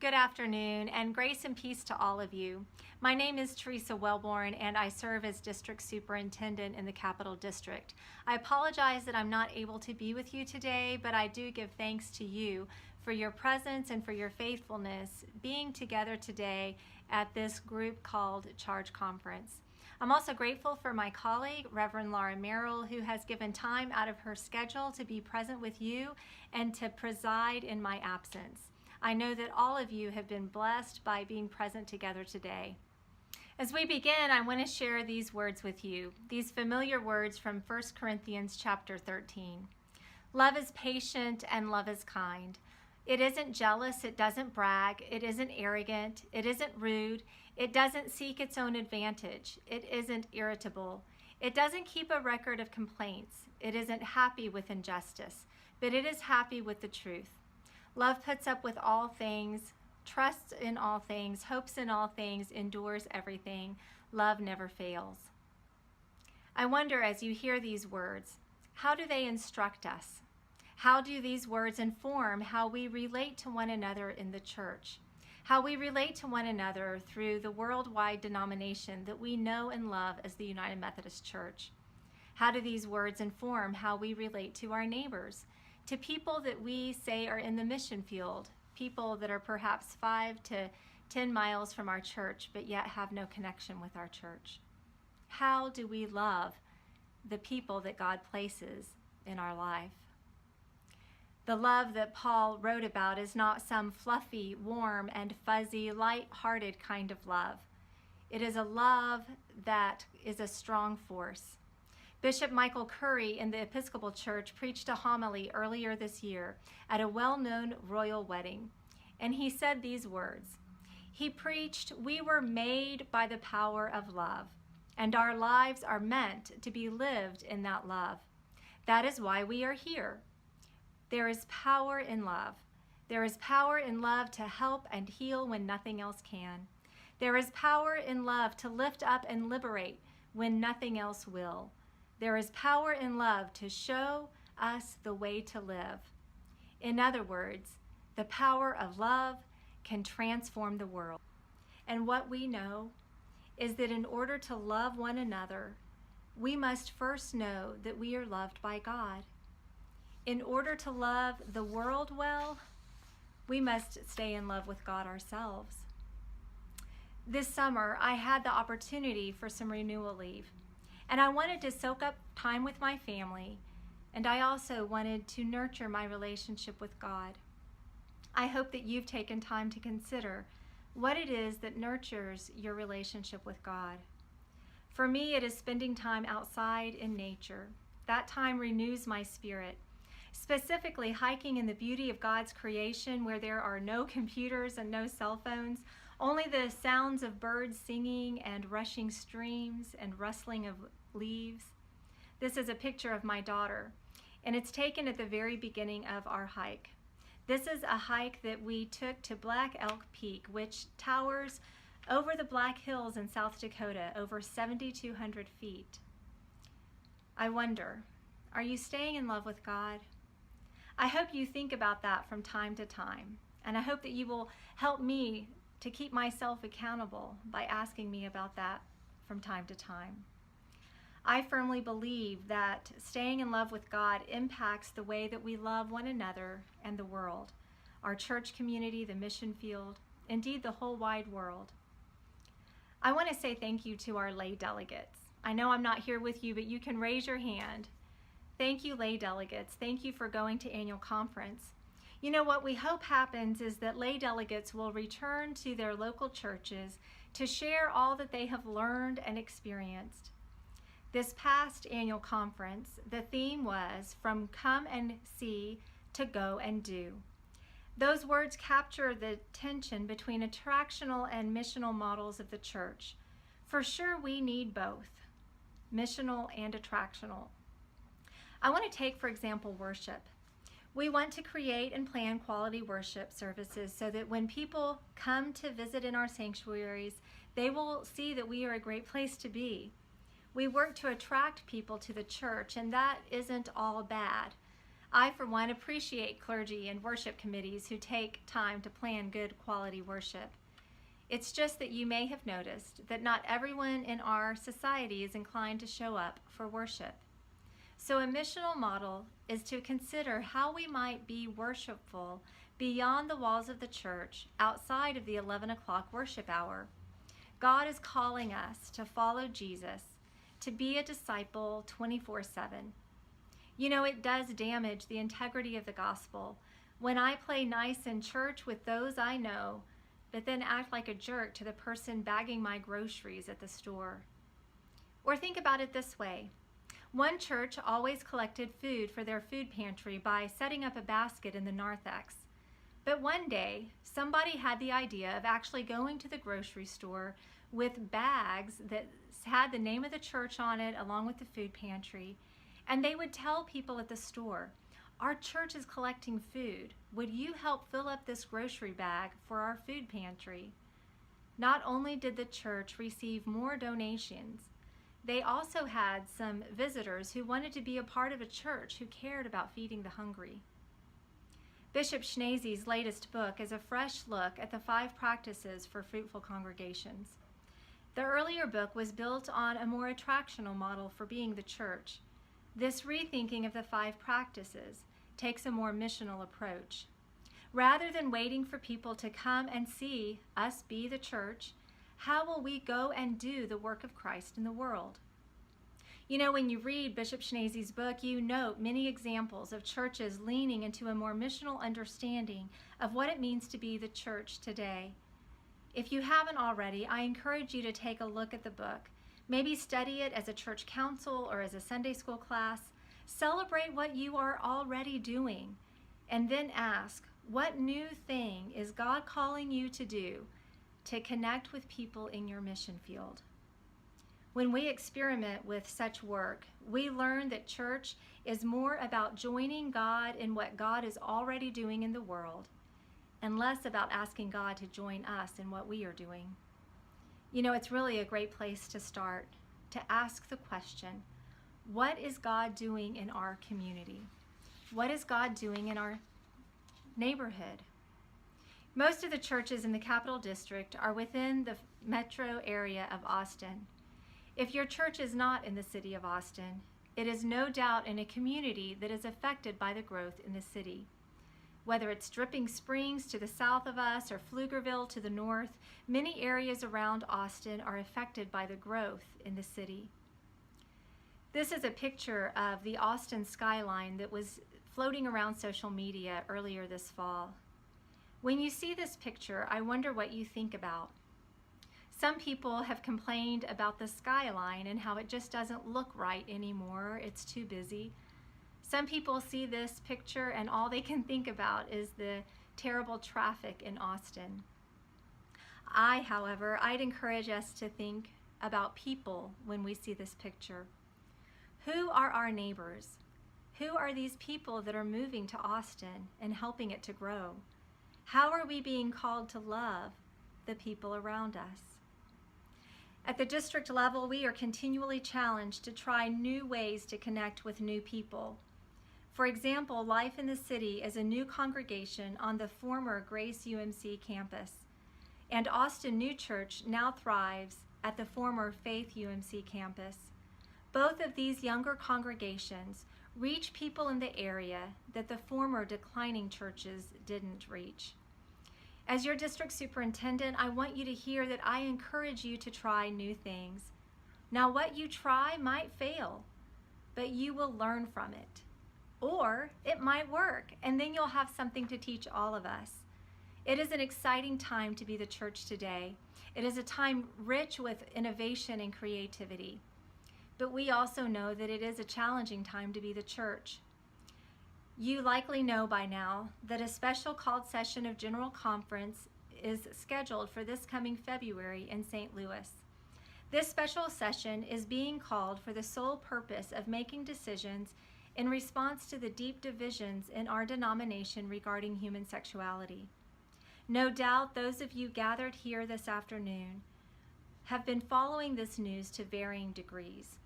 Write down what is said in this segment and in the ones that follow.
Good afternoon, and grace and peace to all of you. My name is Teresa Wellborn, and I serve as District Superintendent in the Capital District. I apologize that I'm not able to be with you today, but I do give thanks to you for your presence and for your faithfulness being together today at this group called Charge Conference. I'm also grateful for my colleague, Reverend Laura Merrill, who has given time out of her schedule to be present with you and to preside in my absence. I know that all of you have been blessed by being present together today. As we begin, I want to share these words with you, these familiar words from 1 Corinthians chapter 13. Love is patient and love is kind. It isn't jealous, it doesn't brag, it isn't arrogant, it isn't rude, it doesn't seek its own advantage, it isn't irritable, it doesn't keep a record of complaints, it isn't happy with injustice, but it is happy with the truth. Love puts up with all things, trusts in all things, hopes in all things, endures everything. Love never fails. I wonder, as you hear these words, how do they instruct us? How do these words inform how we relate to one another in the church? How we relate to one another through the worldwide denomination that we know and love as the United Methodist Church? How do these words inform how we relate to our neighbors? To people that we say are in the mission field, people that are perhaps 5 to 10 miles from our church, but yet have no connection with our church. How do we love the people that God places in our life? The love that Paul wrote about is not some fluffy, warm, and fuzzy, light-hearted kind of love. It is a love that is a strong force. Bishop Michael Curry in the Episcopal Church preached a homily earlier this year at a well-known royal wedding, and he said these words. He preached, "We were made by the power of love, and our lives are meant to be lived in that love. That is why we are here. There is power in love. There is power in love to help and heal when nothing else can. There is power in love to lift up and liberate when nothing else will. There is power in love to show us the way to live." In other words, the power of love can transform the world. And what we know is that in order to love one another, we must first know that we are loved by God. In order to love the world well, we must stay in love with God ourselves. This summer, I had the opportunity for some renewal leave. And I wanted to soak up time with my family, and I also wanted to nurture my relationship with God. I hope that you've taken time to consider what it is that nurtures your relationship with God. For me, it is spending time outside in nature. That time renews my spirit, specifically hiking in the beauty of God's creation where there are no computers and no cell phones, only the sounds of birds singing and rushing streams and rustling of leaves. This is a picture of my daughter, and it's taken at the very beginning of our hike. This is a hike that we took to Black Elk Peak, which towers over the Black Hills in South Dakota, over 7,200 feet. I wonder, are you staying in love with God? I hope you think about that from time to time, and I hope that you will help me to keep myself accountable by asking me about that from time to time. I firmly believe that staying in love with God impacts the way that we love one another and the world, our church community, the mission field, indeed the whole wide world. I want to say thank you to our lay delegates. I know I'm not here with you, but you can raise your hand. Thank you, lay delegates. Thank you for going to annual conference. You know, what we hope happens is that lay delegates will return to their local churches to share all that they have learned and experienced. This past annual conference, the theme was "From come and see to go and do." Those words capture the tension between attractional and missional models of the church. For sure, we need both, missional and attractional. I want to take, for example, worship. We want to create and plan quality worship services so that when people come to visit in our sanctuaries, they will see that we are a great place to be. We work to attract people to the church, and that isn't all bad. I, for one, appreciate clergy and worship committees who take time to plan good quality worship. It's just that you may have noticed that not everyone in our society is inclined to show up for worship. So a missional model is to consider how we might be worshipful beyond the walls of the church, outside of the 11 o'clock worship hour. God is calling us to follow Jesus, to be a disciple 24/7. You know, it does damage the integrity of the gospel when I play nice in church with those I know, but then act like a jerk to the person bagging my groceries at the store. Or think about it this way. One church always collected food for their food pantry by setting up a basket in the narthex. But one day, somebody had the idea of actually going to the grocery store with bags that had the name of the church on it along with the food pantry, and they would tell people at the store, "Our church is collecting food. Would you help fill up this grocery bag for our food pantry?" Not only did the church receive more donations, they also had some visitors who wanted to be a part of a church who cared about feeding the hungry. Bishop Schneese's latest book is a fresh look at the 5 practices for fruitful congregations. The earlier book was built on a more attractional model for being the church. This rethinking of the 5 practices takes a more missional approach. Rather than waiting for people to come and see us be the church, how will we go and do the work of Christ in the world? You know, when you read Bishop Schneese's book, you note many examples of churches leaning into a more missional understanding of what it means to be the church today. If you haven't already, I encourage you to take a look at the book. Maybe study it as a church council or as a Sunday school class. Celebrate what you are already doing, and then ask, what new thing is God calling you to do to connect with people in your mission field? When we experiment with such work, we learn that church is more about joining God in what God is already doing in the world, and less about asking God to join us in what we are doing. You know, it's really a great place to start, to ask the question, what is God doing in our community? What is God doing in our neighborhood? Most of the churches in the Capital District are within the metro area of Austin. If your church is not in the city of Austin, it is no doubt in a community that is affected by the growth in the city. Whether it's Dripping Springs to the south of us or Pflugerville to the north, many areas around Austin are affected by the growth in the city. This is a picture of the Austin skyline that was floating around social media earlier this fall. When you see this picture, I wonder what you think about. Some people have complained about the skyline and how it just doesn't look right anymore. It's too busy. Some people see this picture and all they can think about is the terrible traffic in Austin. However, I'd encourage us to think about people when we see this picture. Who are our neighbors? Who are these people that are moving to Austin and helping it to grow? How are we being called to love the people around us? At the district level, we are continually challenged to try new ways to connect with new people. For example, Life in the City is a new congregation on the former Grace UMC campus, and Austin New Church now thrives at the former Faith UMC campus. Both of these younger congregations reach people in the area that the former declining churches didn't reach. As your district superintendent, I want you to hear that I encourage you to try new things. Now, what you try might fail, but you will learn from it. Or it might work, and then you'll have something to teach all of us. It is an exciting time to be the church today. It is a time rich with innovation and creativity. But we also know that it is a challenging time to be the church. You likely know by now that a special called session of General Conference is scheduled for this coming February in St. Louis. This special session is being called for the sole purpose of making decisions in response to the deep divisions in our denomination regarding human sexuality. No doubt those of you gathered here this afternoon have been following this news to varying degrees.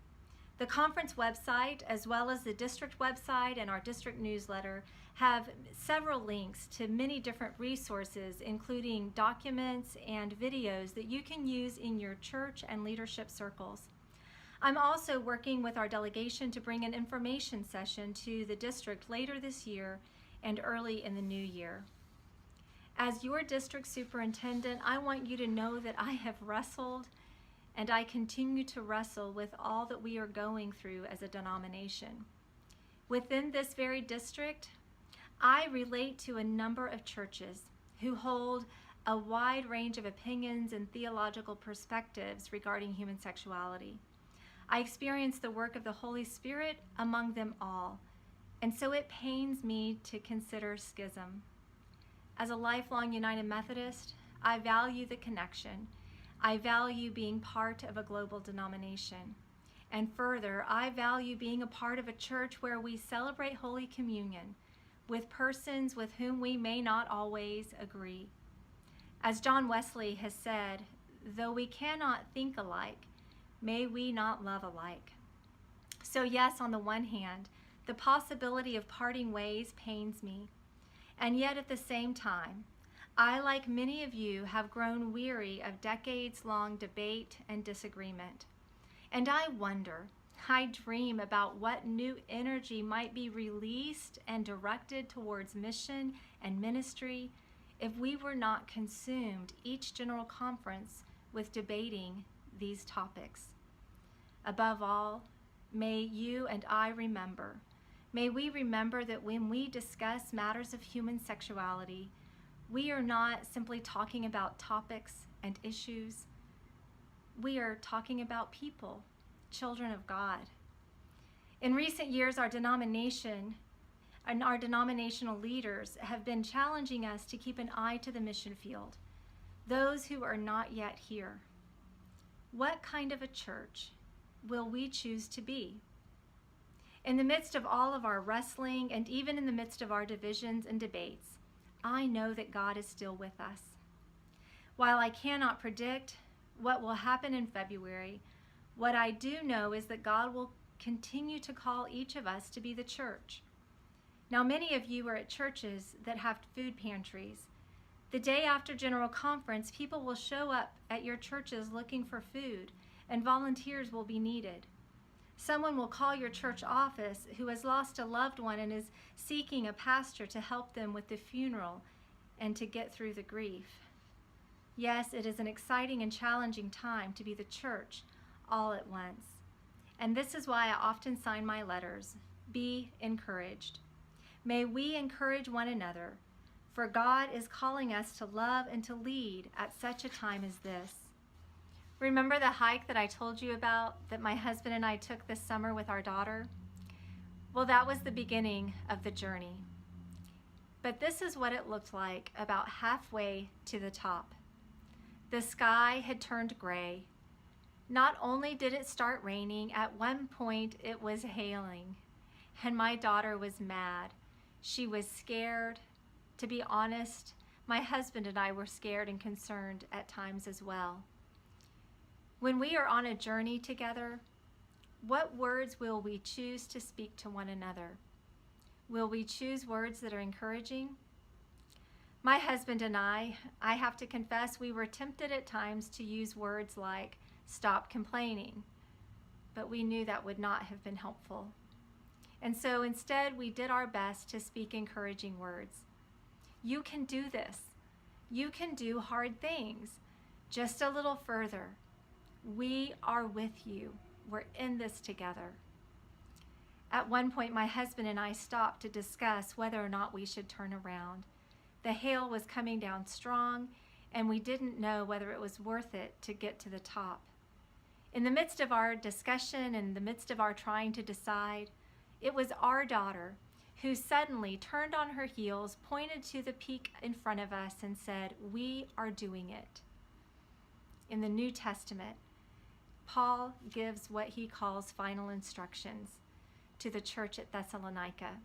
The conference website, as well as the district website and our district newsletter, have several links to many different resources, including documents and videos that you can use in your church and leadership circles. I'm also working with our delegation to bring an information session to the district later this year and early in the new year. As your district superintendent, I want you to know that I have wrestled and I continue to wrestle with all that we are going through as a denomination. Within this very district, I relate to a number of churches who hold a wide range of opinions and theological perspectives regarding human sexuality. I experience the work of the Holy Spirit among them all, and so it pains me to consider schism. As a lifelong United Methodist, I value the connection. I value being part of a global denomination. And further, I value being a part of a church where we celebrate Holy Communion with persons with whom we may not always agree. As John Wesley has said, though we cannot think alike, may we not love alike. So yes, on the one hand, the possibility of parting ways pains me. And yet at the same time, I, like many of you, have grown weary of decades-long debate and disagreement. And I wonder, I dream about what new energy might be released and directed towards mission and ministry if we were not consumed each General Conference with debating these topics. Above all, may you and I remember, may we remember that when we discuss matters of human sexuality, we are not simply talking about topics and issues. We are talking about people, children of God. In recent years, our denomination and our denominational leaders have been challenging us to keep an eye to the mission field, those who are not yet here. What kind of a church will we choose to be? In the midst of all of our wrestling and even in the midst of our divisions and debates, I know that God is still with us. While I cannot predict what will happen in February, what I do know is that God will continue to call each of us to be the church. Now, many of you are at churches that have food pantries. The day after General Conference, people will show up at your churches looking for food, and volunteers will be needed. Someone will call your church office who has lost a loved one and is seeking a pastor to help them with the funeral and to get through the grief. Yes, it is an exciting and challenging time to be the church all at once. And this is why I often sign my letters, "Be encouraged." May we encourage one another, for God is calling us to love and to lead at such a time as this. Remember the hike that I told you about that my husband and I took this summer with our daughter? Well, that was the beginning of the journey. But this is what it looked like about halfway to the top. The sky had turned gray. Not only did it start raining, at one point it was hailing, and my daughter was mad. She was scared. To be honest, my husband and I were scared and concerned at times as well. When we are on a journey together, what words will we choose to speak to one another? Will we choose words that are encouraging? My husband and I have to confess, we were tempted at times to use words like, "Stop complaining," but we knew that would not have been helpful. And so instead, we did our best to speak encouraging words. You can do this. You can do hard things. Just a little further. We are with you. We're in this together. At one point, my husband and I stopped to discuss whether or not we should turn around. The hail was coming down strong, and we didn't know whether it was worth it to get to the top. In the midst of our discussion, in the midst of our trying to decide, it was our daughter who suddenly turned on her heels, pointed to the peak in front of us, and said, "We are doing it." In the New Testament, Paul gives what he calls final instructions to the church at Thessalonica.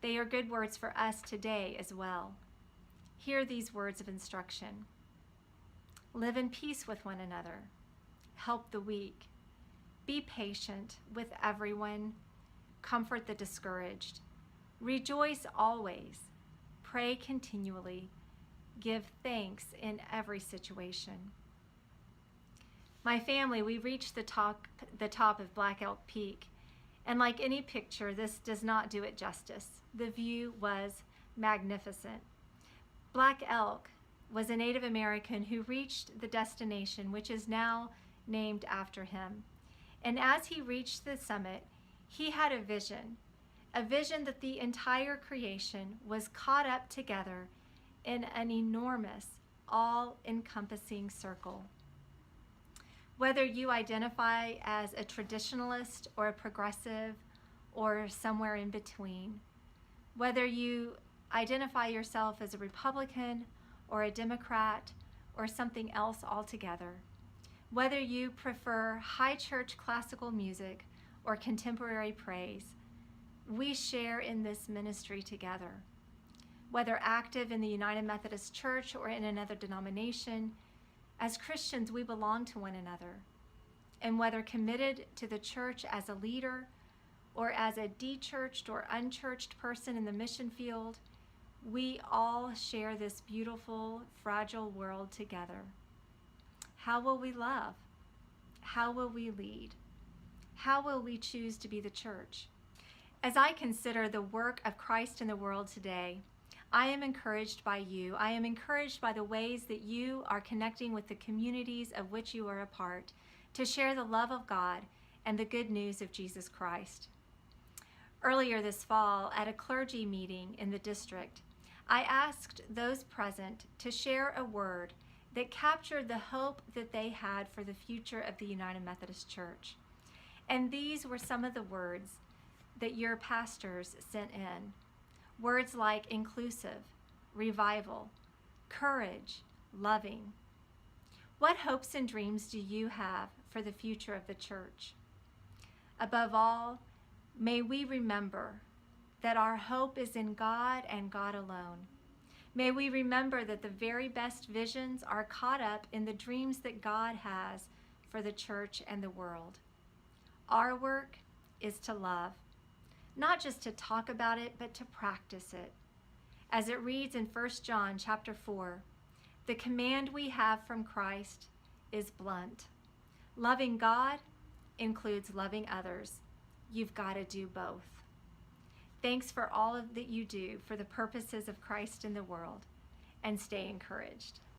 They are good words for us today as well. Hear these words of instruction. Live in peace with one another. Help the weak. Be patient with everyone. Comfort the discouraged. Rejoice always. Pray continually. Give thanks in every situation. My family, we reached the top of Black Elk Peak, and like any picture, this does not do it justice. The view was magnificent. Black Elk was a Native American who reached the destination, which is now named after him. And as he reached the summit, he had a vision that the entire creation was caught up together in an enormous, all-encompassing circle. Whether you identify as a traditionalist or a progressive or somewhere in between, whether you identify yourself as a Republican or a Democrat or something else altogether, whether you prefer high church classical music or contemporary praise, we share in this ministry together. Whether active in the United Methodist Church or in another denomination, as Christians, we belong to one another. And whether committed to the church as a leader or as a de-churched or unchurched person in the mission field, we all share this beautiful, fragile world together. How will we love? How will we lead? How will we choose to be the church? As I consider the work of Christ in the world today, I am encouraged by you. I am encouraged by the ways that you are connecting with the communities of which you are a part to share the love of God and the good news of Jesus Christ. Earlier this fall, at a clergy meeting in the district, I asked those present to share a word that captured the hope that they had for the future of the United Methodist Church. And these were some of the words that your pastors sent in. Words like inclusive, revival, courage, loving. What hopes and dreams do you have for the future of the church? Above all, may we remember that our hope is in God and God alone. May we remember that the very best visions are caught up in the dreams that God has for the church and the world. Our work is to love, not just to talk about it, but to practice it. As it reads in 1 John chapter 4, the command we have from Christ is blunt. Loving God includes loving others. You've got to do both. Thanks for all that you do for the purposes of Christ in the world, and stay encouraged.